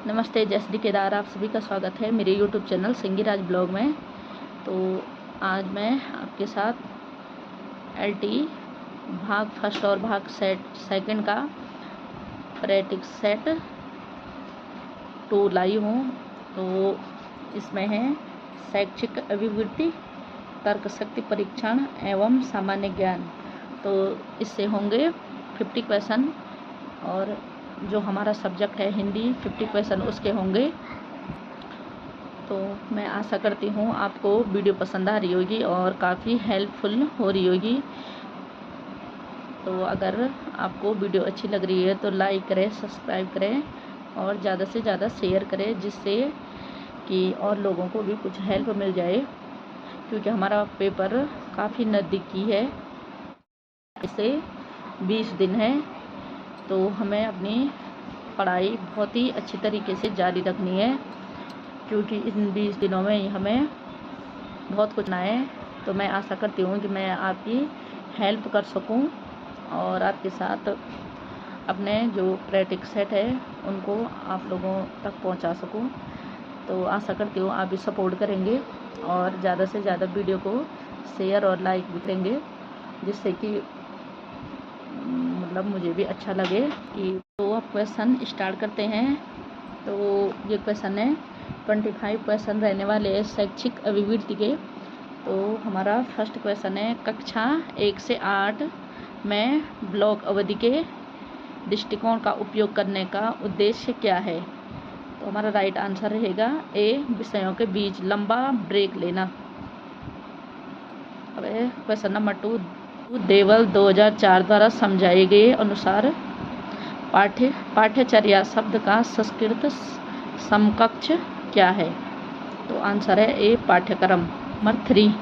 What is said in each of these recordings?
नमस्ते, जय श्री केदार। आप सभी का स्वागत है मेरे YouTube चैनल सिंगीराज ब्लॉग में। तो आज मैं आपके साथ एलटी भाग फर्स्ट और भाग सेकंड का प्रैक्टिस सेट 2 लाई हूँ। तो इसमें है शैक्षिक अभिवृत्ति, तर्क शक्ति परीक्षण एवं सामान्य ज्ञान। तो इससे होंगे 50 क्वेश्चन, और जो हमारा सब्जेक्ट है हिंदी 50 क्वेश्चन उसके होंगे। तो मैं आशा करती हूँ आपको वीडियो पसंद आ रही होगी और काफ़ी हेल्पफुल हो रही होगी। तो अगर आपको वीडियो अच्छी लग रही है तो लाइक करें, सब्सक्राइब करें और ज़्यादा से ज़्यादा शेयर करें, जिससे कि और लोगों को भी कुछ हेल्प मिल जाए, क्योंकि हमारा पेपर काफ़ी नज़दीकी है। इसे 20 दिन है, तो हमें अपनी पढ़ाई बहुत ही अच्छी तरीके से जारी रखनी है, क्योंकि इन 20 दिनों में हमें बहुत कुछ ना है। तो मैं आशा करती हूँ कि मैं आपकी हेल्प कर सकूँ और आपके साथ अपने जो प्रैक्टिस सेट है उनको आप लोगों तक पहुँचा सकूँ। तो आशा करती हूँ आप भी सपोर्ट करेंगे और ज़्यादा से ज़्यादा वीडियो को शेयर और लाइक भी करेंगे, जिससे कि मतलब मुझे भी अच्छा लगे कि। तो अब क्वेश्चन स्टार्ट करते हैं। तो ये क्वेश्चन है 25 क्वेश्चन रहने वाले हैं शैक्षिक अभिवृत्ति के। तो हमारा फर्स्ट क्वेश्चन है, कक्षा 1 से 8 में ब्लॉक अवधि के दृष्टिकोण का उपयोग करने का उद्देश्य क्या है? तो हमारा राइट आंसर रहेगा ए, विषयों के बीच लंबा ब्रेक लेना। अब क्वेश्चन नंबर 2, देवल 2004 द्वारा समझाए गए अनुसार पाठ्यचर्या शब्द का संस्कृत समकक्ष क्या है? तो आंसर है ए, पाठ्यक्रम। नंबर 3,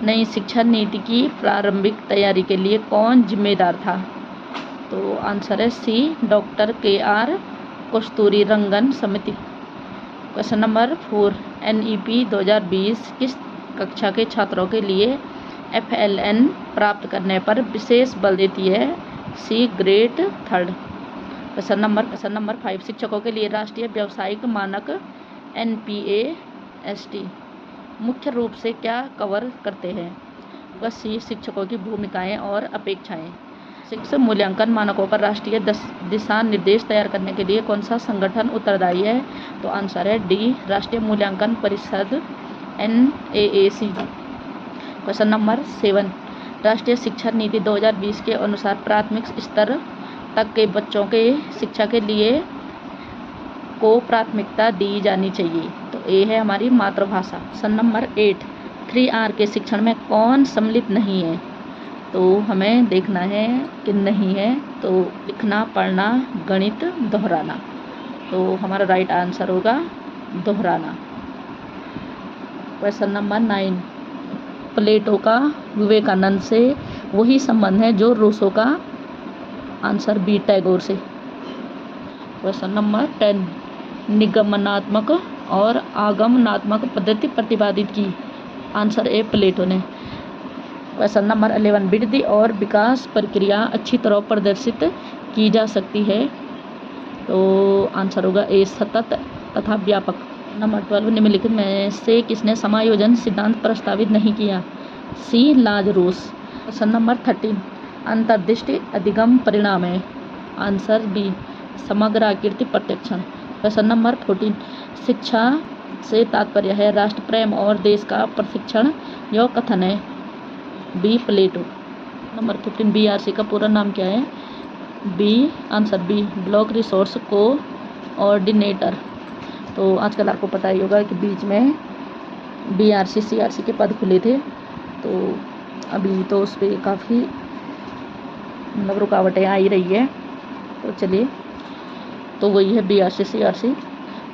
नई शिक्षा नीति की प्रारंभिक तैयारी के लिए कौन जिम्मेदार था? तो आंसर है सी, डॉक्टर KR कस्तूरीरंगन समिति। क्वेश्चन नंबर 4, NEP 2020 किस कक्षा के छात्रों के लिए FLN प्राप्त करने पर विशेष बल देती है? सी, ग्रेड 3rd। क्वेश्चन नंबर 5, शिक्षकों के लिए राष्ट्रीय व्यावसायिक मानक NPAST मुख्य रूप से क्या कवर करते हैं? बस सी, शिक्षकों की भूमिकाएं और अपेक्षाएं। शिक्षक मूल्यांकन मानकों पर राष्ट्रीय दिशा निर्देश तैयार करने के लिए कौन सा संगठन उत्तरदायी है? तो आंसर है डी, राष्ट्रीय मूल्यांकन परिषद NAAC। क्वेश्चन नंबर 7, राष्ट्रीय शिक्षा नीति 2020 के अनुसार प्राथमिक स्तर तक के बच्चों के शिक्षा के लिए को प्राथमिकता दी जानी चाहिए। तो ए है हमारी मातृभाषा। क्वेश्चन नंबर 8, 3R के शिक्षण में कौन सम्मिलित नहीं है? तो हमें देखना है कि नहीं है। तो लिखना, पढ़ना, गणित, दोहराना। तो हमारा राइट आंसर होगा दोहराना। क्वेश्चन नंबर 9, प्लेटो का विवेकानंद से वही संबंध है जो रूसो का? आंसर बी, टैगोर से। क्वेश्चन नंबर 10, निगमनात्मक और आगमनात्मक पद्धति प्रतिपादित की? आंसर ए, प्लेटो ने। क्वेश्चन नंबर 11, वृद्धि और विकास प्रक्रिया अच्छी तरह प्रदर्शित की जा सकती है? तो आंसर होगा ए, सतत तथा व्यापक। नंबर 12, निम्नलिखित में से किसने समायोजन सिद्धांत प्रस्तावित नहीं किया? सी, लाजरूस। क्वेश्चन नंबर 13, अंतर्दृष्टि अधिगम परिणाम है? आंसर बी, समग्र आकृति प्रत्यक्षण। क्वेश्चन नंबर 14, शिक्षा से तात्पर्य है राष्ट्र प्रेम और देश का प्रशिक्षण, यह कथन है? बी, प्लेटो। नंबर 15, BRC का पूरा नाम क्या है? B, answer B, block resource coordinator. तो आजकल आपको पता ही होगा कि बीच में BRC CRC के पद खुले थे, तो अभी तो उस पर काफ़ी मतलब रुकावटें आ ही रही है। तो चलिए, तो वही है BRC CRC।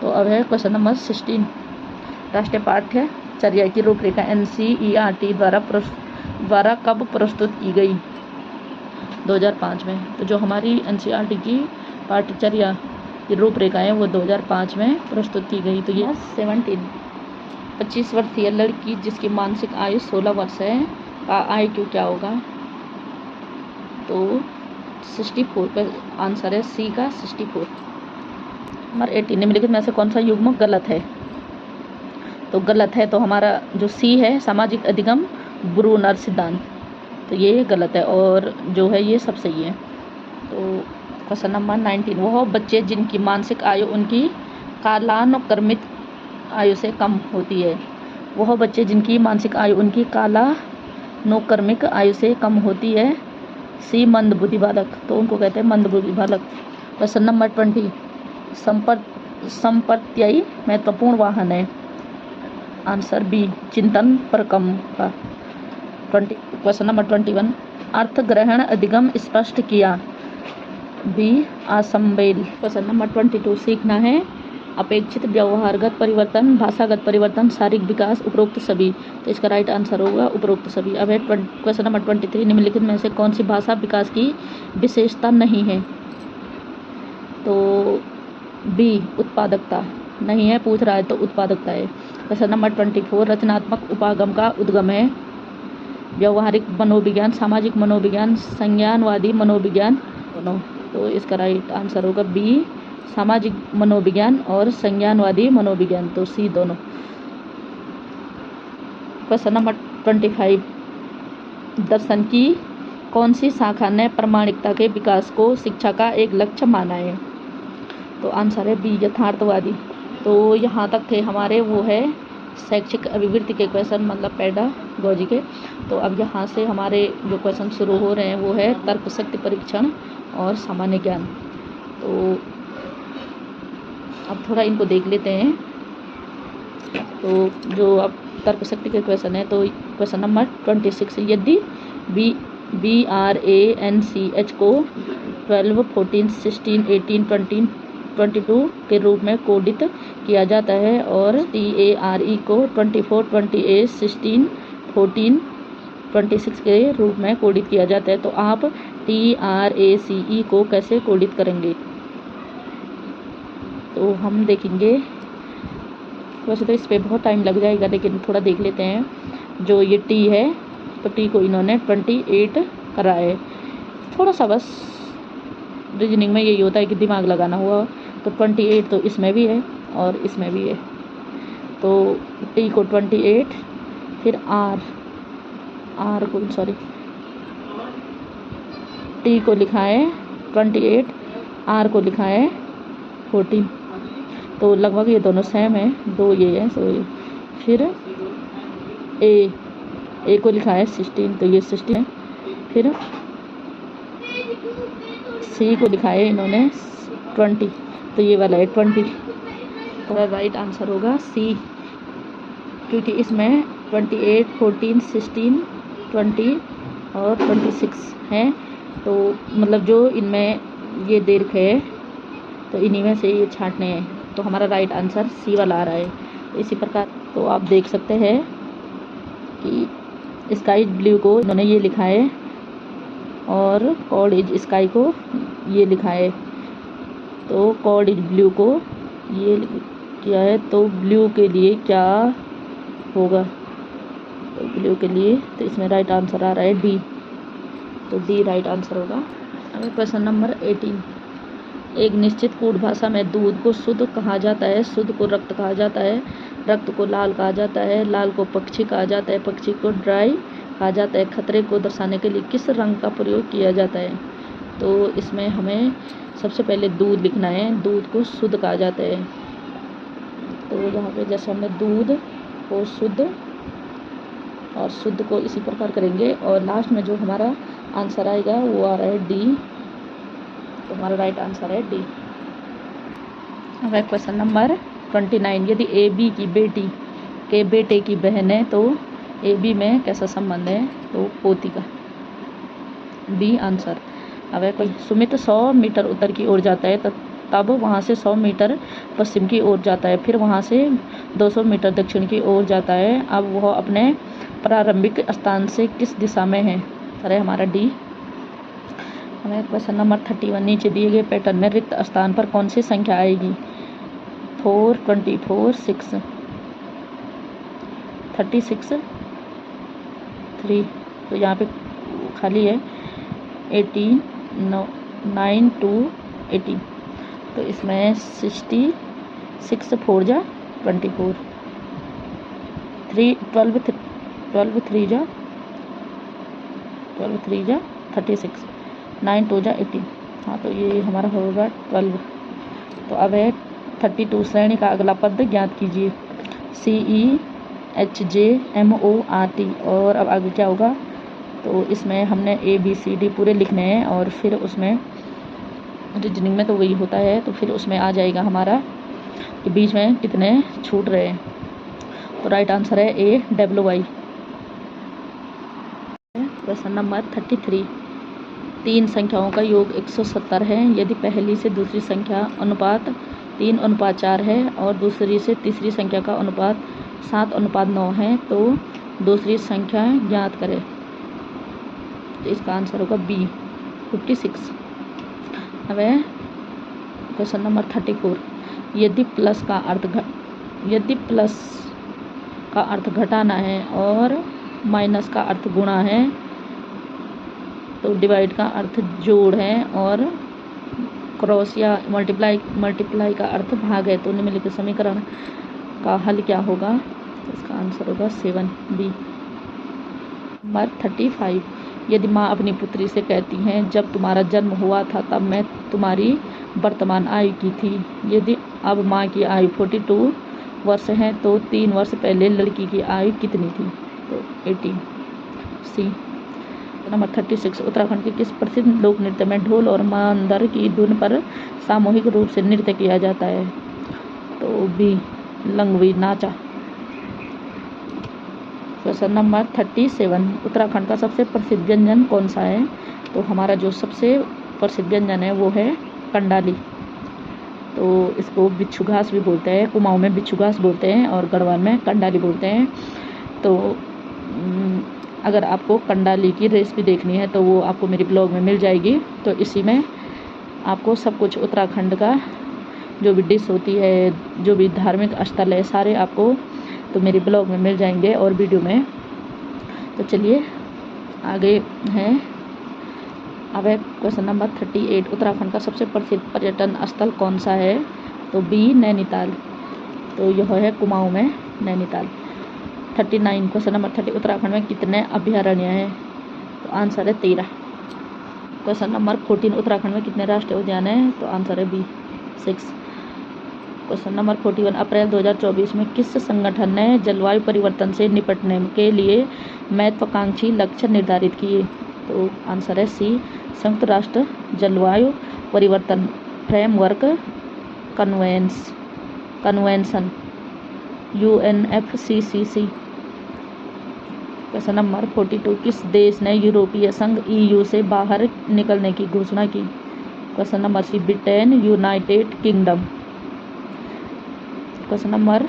तो अब है क्वेश्चन नंबर 16, राष्ट्रीय पाठ्यचर्या की रूपरेखा NCERT द्वारा कब प्रस्तुत की गई? 2005 में। तो जो हमारी NCERT की पाठ्यचर्या की रूपरेखा है वो 2005 में प्रस्तुत की गई। तो ये 17, 25 वर्षीय लड़की जिसकी मानसिक आयु 16 वर्ष है का IQ क्या होगा? तो 64 का आंसर है सी का 64। नंबर 18 निम्नलिखित में से कौन सा युग्म गलत है? तो गलत है तो हमारा जो सी है, सामाजिक अधिगम ब्रूनर सिद्धांत, तो ये गलत है और जो है ये सब सही है। तो क्वेश्चन नंबर 19, वह बच्चे जिनकी मानसिक आयु उनकी कालानुक्रमिक आयु से कम होती है। वह बच्चे जिनकी मानसिक आयु उनकी कालानुक्रमिक आयु से कम होती है, सी मंदबुद्धि बालक, तो उनको कहते हैं मंदबुद्धि बालक। क्वेश्चन नंबर 20, संप्रत्ययी महत्वपूर्ण वाहन है, आंसर बी चिंतन परकम का। 20 क्वेश्चन नंबर 21, अर्थ ग्रहण अधिगम स्पष्ट किया, बी असंबेल। क्वेश्चन नंबर 22, सीखना है अपेक्षित व्यवहारगत परिवर्तन, भाषागत परिवर्तन, शारीरिक विकास, उपरोक्त सभी, तो इसका राइट आंसर होगा उपरोक्त सभी। अब है क्वेश्चन नंबर 23, निम्नलिखित में से कौन सी भाषा विकास की विशेषता नहीं है? तो बी उत्पादकता नहीं है, पूछ रहा है तो उत्पादकता है। क्वेश्चन नंबर 24, रचनात्मक उपागम का उद्गम है, व्यवहारिक मनोविज्ञान, सामाजिक मनोविज्ञान, संज्ञानवादी मनोविज्ञान, दोनों, तो इसका राइट आंसर होगा बी सामाजिक मनोविज्ञान और संज्ञानवादी मनोविज्ञान, तो सी दोनों। क्वेश्चन नंबर 25, दर्शन की कौन सी शाखा ने प्रामाणिकता के विकास को शिक्षा का एक लक्ष्य माना है? तो आंसर है बी यथार्थवादी। तो यहाँ तक थे हमारे वो है शैक्षिक अभिवृत्ति के क्वेश्चन, मतलब पेडागॉजी के। तो अब यहाँ से हमारे जो क्वेश्चन शुरू हो रहे हैं वो है तर्क शक्ति परीक्षण और सामान्य ज्ञान। तो अब थोड़ा इनको देख लेते हैं। तो जो अब तर्क शक्ति के क्वेश्चन है, तो क्वेश्चन नंबर 26, यदि BRANCH को 12, 14, 16, 18, 20, 22 के रूप में कोडित किया जाता है और TARE को 24, 28, 16, 14, 26 के रूप में कोडित किया जाता है, तो आप TRACE को कैसे कोडित करेंगे? तो हम देखेंगे, वैसे तो इस पर बहुत टाइम लग जाएगा लेकिन थोड़ा देख लेते हैं। जो ये टी है तो टी को इन्होंने 28 करा है, थोड़ा सा बस रीजनिंग में यही होता है कि दिमाग लगाना हुआ। तो 28 तो इसमें भी है और इसमें भी है, तो टी को 28, फिर आर को सॉरी टी को लिखा है 28, आर को लिखा है 14, तो लगभग ये दोनों सेम है, दो ये है सो ये। फिर ए को लिखा है 16, तो ये 16 है। फिर सी को लिखा है इन्होंने 20, तो ये वाला है 20, तो राइट आंसर होगा सी, क्योंकि इसमें 28, 14, 16, 20 और 26 हैं, तो मतलब जो इनमें ये दे रखे है तो इन्हीं में से ये छांटने हैं, तो हमारा राइट आंसर सी वाला आ रहा है। इसी प्रकार तो आप देख सकते हैं कि स्काई ब्लू को इन्होंने ये लिखा है और कॉड इज स्काई को ये लिखा है, तो कॉड इज ब्लू को ये किया है, तो ब्लू के लिए क्या होगा? तो ब्लू के लिए तो इसमें राइट आंसर आ रहा है डी, तो डी राइट आंसर होगा। अब क्वेश्चन नंबर 18, एक निश्चित कूट भाषा में दूध को शुद्ध कहा जाता है, शुद्ध को रक्त कहा जाता है, रक्त को लाल कहा जाता है, लाल को पक्षी कहा जाता है, पक्षी को ड्राई कहा जाता है, खतरे को दर्शाने के लिए किस रंग का प्रयोग किया जाता है? तो इसमें हमें सबसे पहले दूध लिखना है, दूध को शुद्ध कहा जाता है, तो यहाँ पे जैसे हमने दूध को शुद्ध और शुद्ध को इसी प्रकार करेंगे, और लास्ट में जो हमारा आंसर आएगा वो आ रहा है डी, तो हमारा राइट आंसर है डी। अब क्वेश्चन नंबर 29, यदि ए बी की बेटी के बेटे की बहन है तो ए बी में कैसा संबंध है? तो पोती का, बी आंसर। अब कोई सुमित 100 मीटर उत्तर की ओर जाता है तब वहाँ से 100 मीटर पश्चिम की ओर जाता है, फिर वहाँ से 200 मीटर दक्षिण की ओर जाता है, अब वह अपने प्रारंभिक स्थान से किस दिशा में है? सर हमारा डी। हमें क्वेश्चन नंबर 31, नीचे दिए गए पैटर्न में रिक्त स्थान पर कौन सी संख्या आएगी? 4, 24, 6, 36, 3, तो यहाँ पे खाली है 18, 9, 2, 18, तो इसमें 66 4 जा 24, 12 3 जा 36, 9 2 जा 18। हाँ, तो ये हमारा होगा 12। तो अब है 32 श्रेणी का अगला पद ज्ञात कीजिए। CEHJMORT। और अब आगे क्या होगा, तो इसमें हमने ABCD पूरे लिखने हैं और फिर उसमें रीजनिंग में तो वही होता है, तो फिर उसमें आ जाएगा हमारा कि बीच में कितने छूट रहे हैं। तो राइट आंसर है AWI। Question number 33। 3 संख्याओं का योग 170 है। यदि पहली से दूसरी संख्या अनुपात 3:4 है और दूसरी से तीसरी संख्या का अनुपात 7:9 है, तो दूसरी संख्या ज्ञात करें। तो इसका आंसर होगा B 56। अब है क्वेश्चन नंबर 34। यदि प्लस का अर्थ घटाना है और माइनस का अर्थ गुणा है, तो डिवाइड का अर्थ जोड़ है और क्रॉस या मल्टीप्लाई का अर्थ भाग है, तो निम्नलिखित समीकरण का हल क्या होगा। इसका आंसर होगा 7B। नंबर 35। यदि माँ अपनी पुत्री से कहती हैं, जब तुम्हारा जन्म हुआ था तब मैं तुम्हारी वर्तमान आयु की थी। यदि अब माँ की आयु 42 वर्ष है, तो 3 वर्ष पहले लड़की की आयु कितनी थी। तो 18। C। नंबर 36। उत्तराखंड के किस प्रसिद्ध लोक नृत्य में ढोल और मांदर की धुन पर सामूहिक रूप से नृत्य किया जाता है। तो B लंगवी नाचा। Question number 37। उत्तराखंड का सबसे प्रसिद्ध व्यंजन कौन सा है। तो हमारा जो सबसे प्रसिद्ध व्यंजन है वो है कंडाली। तो इसको बिच्छू घास भी बोलते हैं, कुमाऊं में बिच्छू घास बोलते हैं और गढ़वाल में कंडाली बोलते हैं। तो अगर आपको कंडाली की रेसिपी देखनी है तो वो आपको मेरी ब्लॉग में मिल जाएगी। तो इसी में आपको सब कुछ उत्तराखंड का जो भी डिश होती है, जो भी धार्मिक स्थल है, सारे आपको तो मेरी ब्लॉग में मिल जाएंगे और वीडियो में। तो चलिए आगे हैं। अब है क्वेश्चन नंबर 38। उत्तराखंड का सबसे प्रसिद्ध पर्यटन स्थल कौन सा है। तो B नैनीताल। तो यह है कुमाऊं में नैनीताल। 39। Question number 30। उत्तराखंड में कितने अभयारण्य हैं। तो आंसर है 13। Question number 14। उत्तराखंड में कितने राष्ट्रीय उद्यान हैं। तो आंसर है B 6। Question number 41। अप्रैल 2024 में किस संगठन ने जलवायु परिवर्तन से निपटने के लिए महत्वाकांक्षी लक्ष्य निर्धारित किए। तो आंसर है C संयुक्त राष्ट्र जलवायु परिवर्तन framework convention UNFCCC। Question number 42। किस देश ने यूरोपीय संघ EU से बाहर निकलने की घोषणा की। Question number C Britain United kingdom. Question number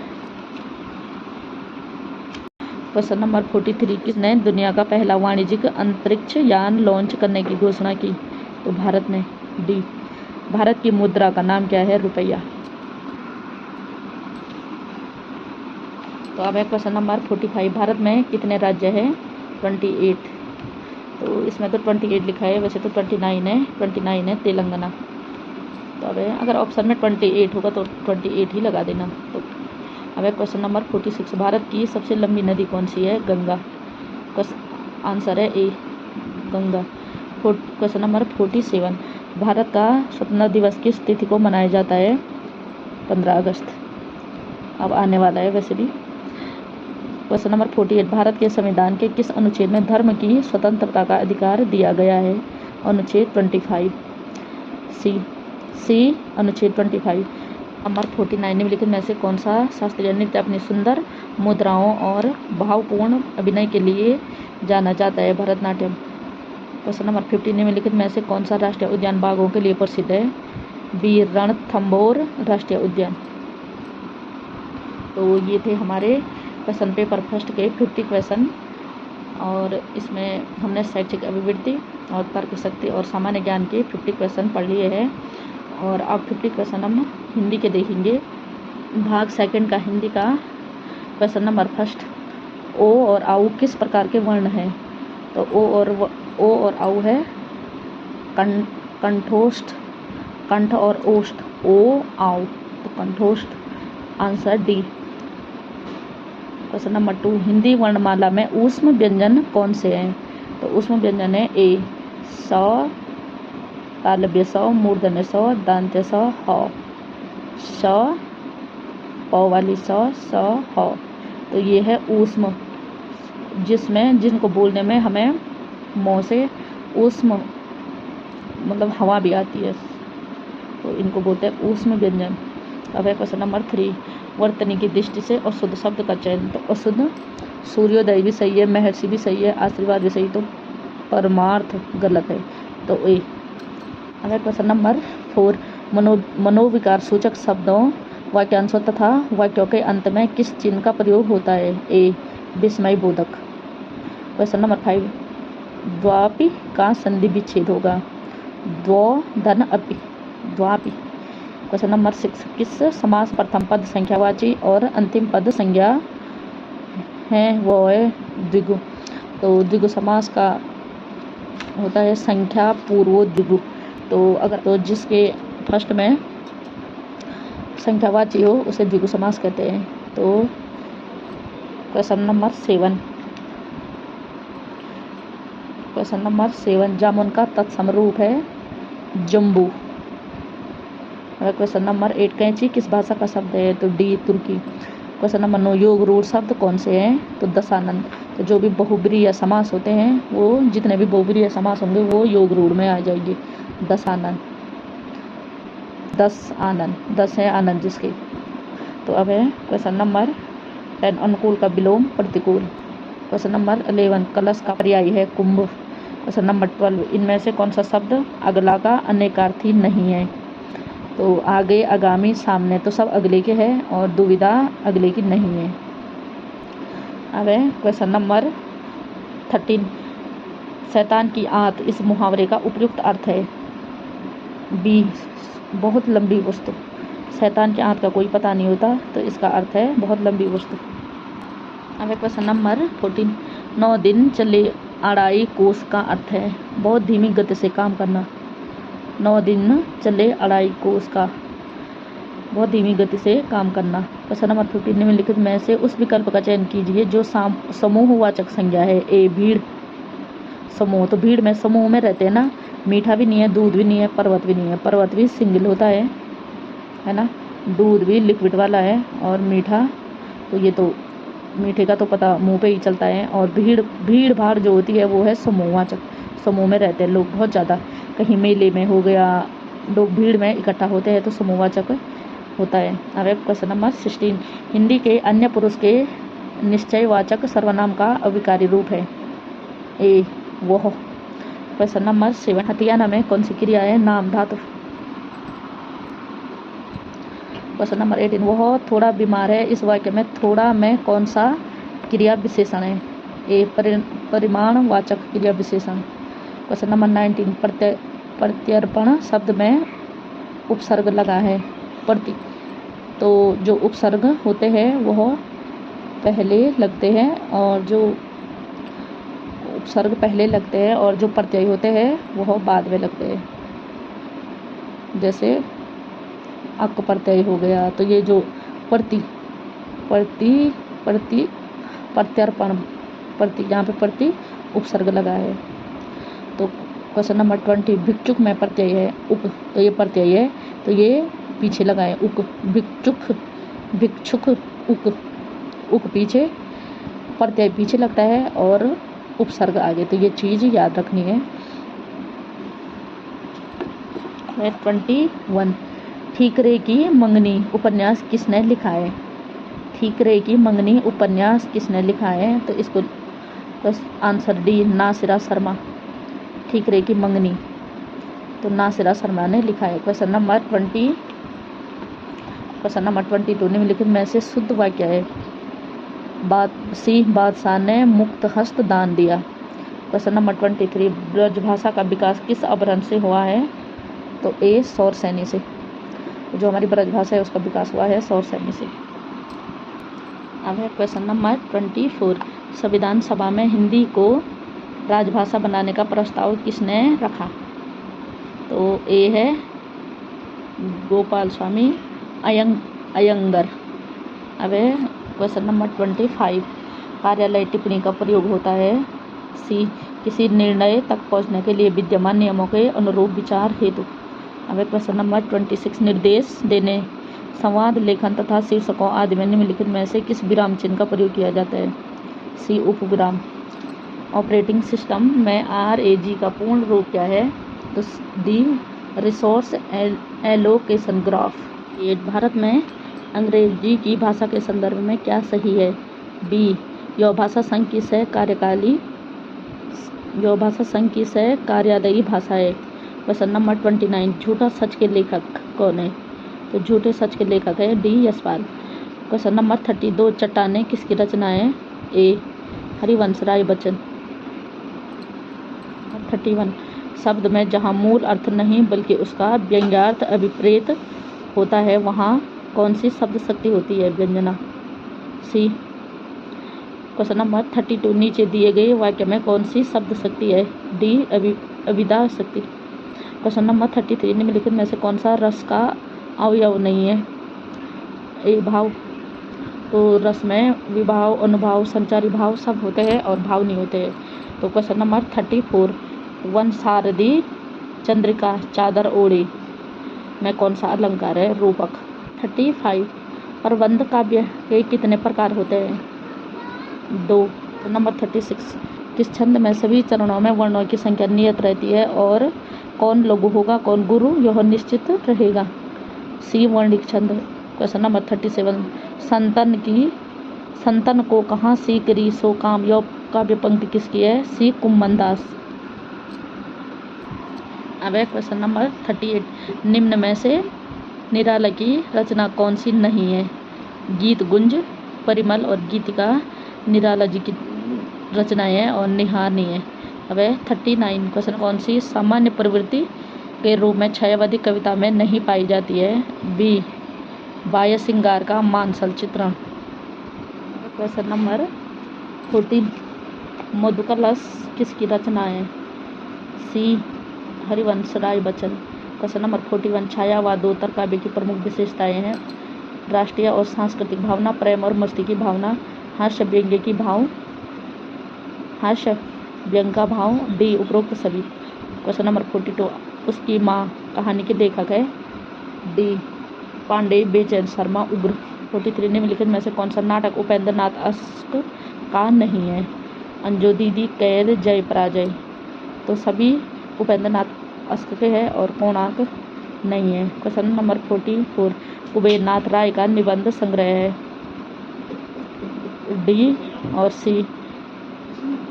43। किसने दुनिया का पहला वाणिज्यिक अंतरिक्ष यान लॉन्च करने की घोषणा की। तो भारत ने। D। भारत की मुद्रा का नाम क्या है। रुपया। तो अब है क्वेश्चन नंबर 45। भारत में कितने राज्य हैं। 28। तो इसमें तो 28 लिखा है, वैसे तो 29 है तेलंगाना। तो अब है, अगर ऑप्शन में 28 होगा तो 28 ही लगा देना। तो अब है क्वेश्चन नंबर 46। भारत की सबसे लंबी नदी कौन सी है। गंगा। आंसर है A Ganga. Question number 47। Bharat का स्वतंत्रता दिवस किस तिथि को मनाया जाता है। 15 अगस्त। अब आने वाला है वैसे भी। Question number 48। भारत के संविधान के किस अनुच्छेद में धर्म की स्वतंत्रता का अधिकार दिया गया है। अनुच्छेद 25। सी अनुच्छेद 25। नंबर 49। निम्नलिखित में से कौन सा शास्त्रीय नृत्य अपनी सुंदर मुद्राओं और भावपूर्ण अभिनय के लिए जाना जाता है। भरतनाट्यम। Question number 50। निम्नलिखित में से कौन सा राष्ट्रीय उद्यान बाघों के लिए प्रसिद्ध है। B रणथंभौर राष्ट्रीय उद्यान। तो ये थे हमारे क्वेश्चन पेपर फर्स्ट के 50 क्वेश्चन, और इसमें हमने शैक्षिक अभिवृत्ति और तर्क शक्ति और सामान्य ज्ञान के 50 क्वेश्चन पढ़ लिए हैं। और अब 50 क्वेश्चन हम हिंदी के देखेंगे। भाग सेकंड का हिंदी का क्वेश्चन नंबर फर्स्ट। ओ और आउ किस प्रकार के वर्ण हैं। तो ओ और आउ है कंठोष्ठ, कंठ और ओष्ठ। ओ आओ, तो कंठोष्ठ, answer D. Question number 2, Hindi वर्णमाला में ऊष्म व्यंजन कौन से हैं? तो ऊष्म व्यंजन है ए स, तालव्य स, मूर्धन्य स, दंत्य स, ह। स, प वाली स, ह। तो ये है ऊष्म, जिनको बोलने में हमें मुंह से ऊष्म मतलब हवा भी आती है, तो इनको बोलते हैं ऊष्म व्यंजन। अब है क्वेश्चन नंबर 3, वर्तनी की दृष्टि से अशुद्ध शब्द का चयन। तो अशुद्ध, सूर्योदय भी सही है, महर्षि भी सही है, आशीर्वाद भी सही, तो परमार्थ गलत है, तो ए। अब है क्वेश्चन नंबर 4, मनोविकार सूचक शब्दों, वाक्यांशों तथा वाक्यों के अंत में किस चिन्ह का प्रयोग होता है? ए विस्मय बोधक। क्वेश्चन नंबर 5, द्वापि का संधि विच्छेद होगा? द्वौ धन अपि, द्वापि। क्वेश्चन नंबर 6, किस समास प्रथम पद संख्यावाची और अंतिम पद संज्ञा है? वो है द्विगु। तो द्विगु समास का होता है संख्या पूर्व द्विगु। तो अगर तो जिसके फर्स्ट में संख्यावाची हो उसे द्विगु समास कहते हैं। तो क्वेश्चन नंबर 7, जामुन का तत्सम रूप है जम्बू। क्वेश्चन नंबर 8, कैंची किस भाषा का शब्द है? तो डी तुर्की। क्वेश्चन नंबर 9, योग रूढ़ शब्द कौन से हैं? तो दशानन। तो जो भी बहुब्रीहि समास होते हैं वो, जितने भी बहुब्रीहि समास होंगे वो योग रूढ़ में आ जाएंगे। दशानन, 10 आनंद, 10 है आनंद जिसके। तो अब है क्वेश्चन नंबर 10, अनुकूल का विलोम प्रतिकूल। क्वेश्चन नंबर 11, कलश का पर्याय है कुंभ। क्वेश्चन नंबर 12, इनमें से कौन सा शब्द अगला का अनेकार्थी नहीं है? तो आगे, आगामी, सामने, तो सब अगले के हैं और दुविधा अगले की नहीं है। अब है क्वेश्चन नंबर 13, शैतान की आंत इस मुहावरे का उपयुक्त अर्थ है? बी बहुत लंबी वस्तु। शैतान की आंत का कोई पता नहीं होता, तो इसका अर्थ है बहुत लंबी वस्तु। अब है क्वेश्चन नंबर 14, 9 दिन चले अढ़ाई कोस का अर्थ है? बहुत धीमी गति से काम करना। 9 दिन चले अढ़ाई कोस का, बहुत धीमी गति से काम करना। क्वेश्चन नंबर 15, निम्नलिखित में से उस विकल्प का चयन कीजिए जो समूहवाचक संज्ञा है। ए भीड़, समूह, तो भीड़ में समूह में रहते हैं ना। मीठा भी नहीं है, दूध भी नहीं है, पर्वत भी नहीं है। पर्वत भी सिंगल होता है ना। दूध भी लिक्विड वाला है और मीठा, तो ये तो मीठे का तो पता मुंह पे ही चलता है। और भीड़ भाड़ जो होती है वो है समूहवाचक, समूह में रहते हैं लोग बहुत ज़्यादा। कहीं मेले में हो गया, लोग भीड़ में इकट्ठा होते हैं तो समूहवाचक होता है। अब क्वेश्चन नंबर 16, हिंदी के अन्य पुरुष के निश्चयवाचक सर्वनाम का अविकारी रूप है? ए वह। क्वेश्चन नंबर 7, हथियाना में कौन सी क्रिया है? नाम धातु। क्वेश्चन नंबर 18, वह थोड़ा बीमार है, इस वाक्य में थोड़ा में कौन सा क्रिया विशेषण है? ए परिमाणवाचक क्रिया विशेषण। क्वेश्चन नंबर 19, प्रत्यर्पण शब्द में उपसर्ग लगा है? प्रति। तो जो उपसर्ग होते हैं वह पहले लगते हैं और जो उपसर्ग पहले लगते हैं और जो प्रत्यय होते हैं वह बाद में लगते हैं। जैसे अक प्रत्यय हो गया, तो ये जो प्रत्यर्पण, यहाँ पे प्रति उपसर्ग लगा है। तो क्वेश्चन नंबर 20, भिक्षुक में प्रत्यय है उक, तो ये प्रत्यय है, तो ये पीछे लगा है उक। भिक्षुक उक पीछे, प्रत्यय पीछे लगता है और उपसर्ग आगे, तो ये चीज़ याद रखनी है। 21, ठीकरे की मंगनी उपन्यास किसने लिखा है? ठीकरे की मंगनी उपन्यास किसने लिखा है? तो इसको आंसर डी, नासिरा शर्मा। ठीकरे की मंगनी, तो नासिरा शर्मा ने लिखा है। क्वेश्चन नंबर 22, निम्नलिखित में से शुद्ध वाक्य है? बादशाह ने मुक्त हस्त दान दिया। क्वेश्चन नंबर 23, ब्रजभाषा का विकास किस अपभ्रंश से हुआ है? तो ए सौर सैनी से। जो हमारी ब्रजभाषा है उसका विकास हुआ है सौर सैनी से। अब है क्वेश्चन नंबर 24, संविधान सभा में हिंदी को राजभाषा बनाने का प्रस्ताव किसने रखा? तो ए है गोपाल स्वामी अयंगर। अब क्वेश्चन नंबर 25, कार्यालय टिप्पणी का प्रयोग होता है। सी, किसी निर्णय तक पहुंचने के लिए विद्यमान नियमों के अनुरूप विचार हेतु। अब क्वेश्चन नंबर 26, निर्देश देने, संवाद लेखन तथा शीर्षकों आदि में निम्नलिखित में से किस विराम चिन्ह का प्रयोग किया जाता है। सी, उपविराम। ऑपरेटिंग सिस्टम में RAG का पूर्ण रूप क्या है। तो D, resource allocation graph. Bharat में अंग्रेजी की भाषा के संदर्भ में क्या सही है। बी, यह भाषा संघ की कार्यालयी भाषा है। क्वेश्चन नंबर 29, झूठा सच के लेखक कौन है। तो झूठे सच के लेखक है डी, यशपाल। क्वेश्चन नंबर 32, चट्टानें किसकी रचना है। ए, हरिवंश राय बच्चन। 31, शब्द में जहाँ मूल अर्थ नहीं बल्कि उसका व्यंग्यार्थ अभिप्रेत होता है वहाँ कौन सी शब्द शक्ति होती है। व्यंजना। सी। क्वेश्चन नंबर 32, नीचे दिए गए वाक्य में कौन सी शब्द शक्ति है। डी, अभिधा शक्ति। क्वेश्चन नंबर 33, निम्नलिखित में से कौन सा रस का अवयव नहीं है। ए, भाव। तो रस में विभाव, अनुभाव, संचारी भाव सब होते हैं और भाव नहीं होते हैं। तो क्वेश्चन नंबर 34, वन सारदी चंद्रिका चादर ओढ़ी में कौन सा अलंकार है। रूपक। 35, प्रबंध काव्य के कितने प्रकार होते हैं। 2। नंबर 36, किस छंद में सभी चरणों में वर्णों की संख्या नियत रहती है और कौन लघु होगा कौन गुरु यह निश्चित रहेगा। सी, वर्णिक छंद। क्वेश्चन नंबर 37, संतन को कहाँ सी करी सो काम यह काव्य पंक्ति किसकी है। सी, कुम्मन दास। अब क्वेश्चन नंबर 38, निम्न में से निराला की रचना कौन सी नहीं है। गीत गुंज, परिमल और गीतिका निराला जी की रचनाएं हैं और निहारनी है। अब 39, क्वेश्चन कौन सी सामान्य प्रवृत्ति के रूप में छायावादी कविता में नहीं पाई जाती है। बी, बाह्य श्रृंगार का मानसल चित्रण। क्वेश्चन नंबर 14, मधुकलश किसकी रचना है। सी, हरिवंश राय बच्चन। क्वेश्चन नंबर 41, छायावादोत्तर काव्य की प्रमुख विशेषताएं हैं। राष्ट्रीय और सांस्कृतिक भावना, प्रेम और मस्ती की भावना, हास्य व्यंग्य का भाव। डी, उपरोक्त सभी। क्वेश्चन नंबर 42, उसकी माँ कहानी के लेखक है। डी, पांडे बेचैन शर्मा उग्र। 43, निम्नलिखित में से कौन सा नाटक उपेंद्र नाथ अश्क का नहीं है। अंजो दीदी, कैद, जय पराजय। तो सभी उपेंद्र नाथ अश्क के है और कोणार्क नहीं है। क्वेश्चन नंबर 44, कुबेर नाथ राय का निबंध संग्रह है। डी और सी।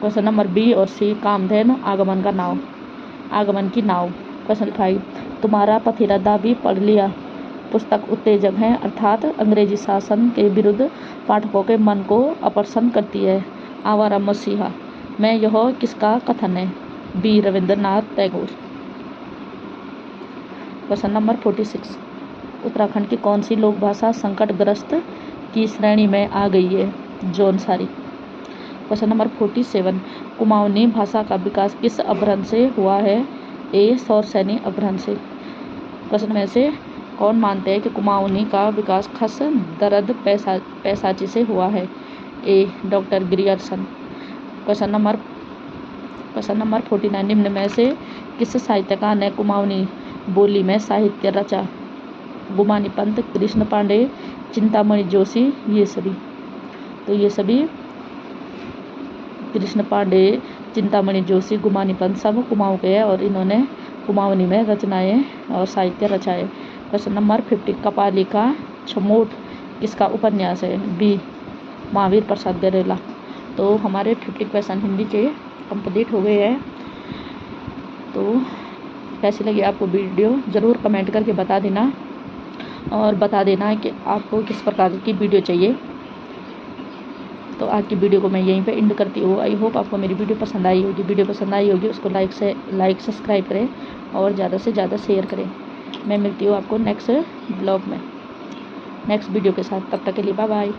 क्वेश्चन नंबर बी और सी, कामधेनु आगमन की नाव। क्वेश्चन 5, तुम्हारा पथिरदा भी पढ़ लिया पुस्तक उत्तेजक है अर्थात अंग्रेजी शासन के विरुद्ध पाठकों के मन को अप्रसन्न करती है। आवारा मसीहा में यह किसका कथन है। B, Rabindranath Tagore. Question number 46, Uttarakhand की कौन सी लोक भाषा संकटग्रस्त की श्रेणी में आ गई है। जौनसारी। क्वेश्चन नंबर 47, कुमाऊनी भाषा का विकास किस अपभ्रंश से हुआ है। ए, सौरसैनी अपभ्रंश से। क्वेश्चन में से कौन मानते हैं कि कुमाऊनी का विकास खस दर्द पैसाची से हुआ है। ए, डॉक्टर ग्रियर्सन। क्वेश्चन नंबर 49, निम्न में से किस साहित्यकार ने कुमाऊनी बोली में साहित्य रचा। गुमानी पंत, कृष्ण पांडे, चिंतामणि जोशी, ये सभी कृष्ण पांडे, चिंतामणि जोशी, गुमानी पंत सब कुमाऊं के हैं और इन्होंने कुमाऊनी में रचनाएं और साहित्य रचा है। क्वेश्चन नंबर 50, कपाली का छमोट किसका उपन्यास है। बी, महावीर प्रसाद गैरेला। तो हमारे 50 क्वेश्चन हिंदी के कंप्लीट हो गए हैं। तो कैसी लगी आपको वीडियो ज़रूर कमेंट करके बता देना और बता देना कि आपको किस प्रकार की वीडियो चाहिए। तो आज की वीडियो को मैं यहीं पे एंड करती हूँ। आई होप आपको मेरी वीडियो पसंद आई होगी। उसको लाइक सब्सक्राइब करें और ज़्यादा से ज़्यादा शेयर करें। मैं मिलती हूँ आपको नेक्स्ट ब्लॉग में नेक्स्ट वीडियो के साथ। तब तक के लिए बाय बाय।